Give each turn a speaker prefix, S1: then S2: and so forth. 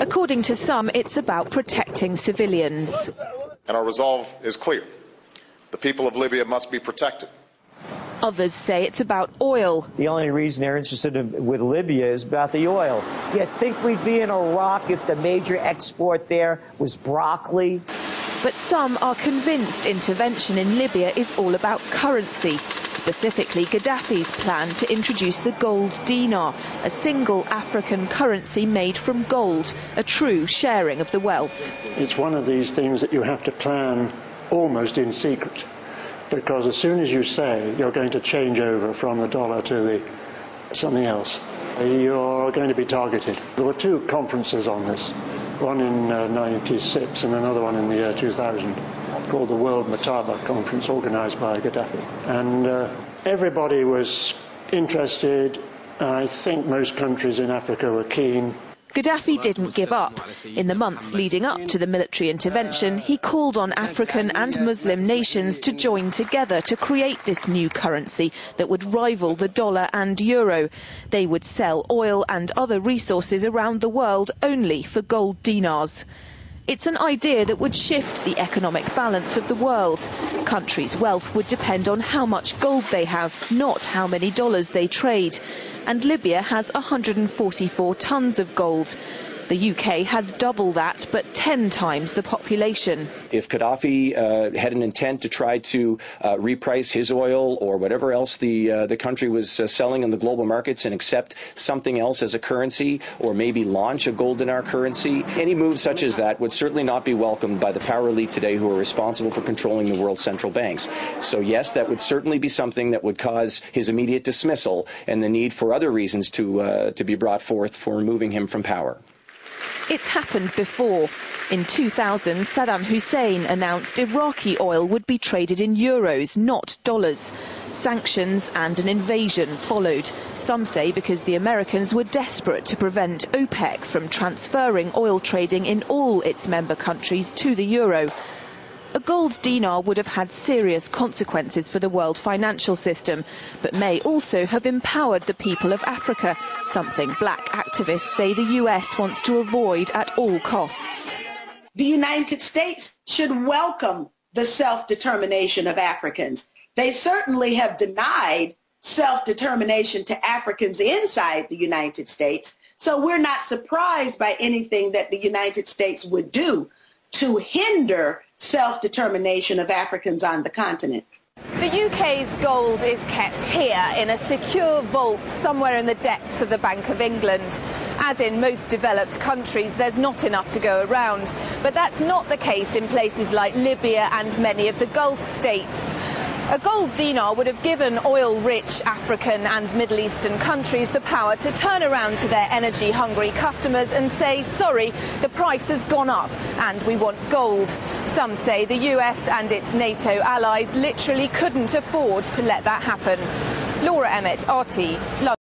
S1: According to some, it's about protecting civilians.
S2: And our resolve is clear. The people of Libya must be protected.
S1: Others say it's about oil.
S3: The only reason they're interested with Libya is about the oil. You'd think we'd be in Iraq if the major export there was broccoli.
S1: But some are convinced intervention in Libya is all about currency, specifically Gaddafi's plan to introduce the gold dinar, a single African currency made from gold, a true sharing of the wealth.
S4: It's one of these things that you have to plan almost in secret, because as soon as you say you're going to change over from the dollar to something else, you're going to be targeted. There were two conferences on this, one in '96 and another one in the year 2000, called the World Mataba Conference, organized by Gaddafi. And everybody was interested. I think most countries in Africa were keen.
S1: Gaddafi didn't give up. In the months leading up to the military intervention, he called on African and Muslim nations to join together to create this new currency that would rival the dollar and euro. They would sell oil and other resources around the world only for gold dinars. It's an idea that would shift the economic balance of the world. Countries' wealth would depend on how much gold they have, not how many dollars they trade. And Libya has 144 tons of gold. The UK has double that, but 10 times the population.
S5: If Gaddafi had an intent to try to reprice his oil or whatever else the country was selling in the global markets and accept something else as a currency, or maybe launch a gold dinar currency, any move such as that would certainly not be welcomed by the power elite today who are responsible for controlling the world's central banks. So yes, that would certainly be something that would cause his immediate dismissal and the need for other reasons to be brought forth for removing him from power.
S1: It's happened before. In 2000, Saddam Hussein announced Iraqi oil would be traded in euros, not dollars. Sanctions and an invasion followed. Some say because the Americans were desperate to prevent OPEC from transferring oil trading in all its member countries to the euro. A gold dinar would have had serious consequences for the world financial system, but may also have empowered the people of Africa, something black activists say the US wants to avoid at all costs.
S6: The United States should welcome the self-determination of Africans. They certainly have denied self-determination to Africans inside the United States, so we're not surprised by anything that the United States would do to hinder self-determination of Africans on the continent.
S1: The UK's gold is kept here in a secure vault somewhere in the depths of the Bank of England. As in most developed countries, there's not enough to go around. But that's not the case in places like Libya and many of the Gulf states. A gold dinar would have given oil-rich African and Middle Eastern countries the power to turn around to their energy-hungry customers and say, sorry, the price has gone up and we want gold. Some say the US and its NATO allies literally couldn't afford to let that happen. Laura Emmett, RT, London.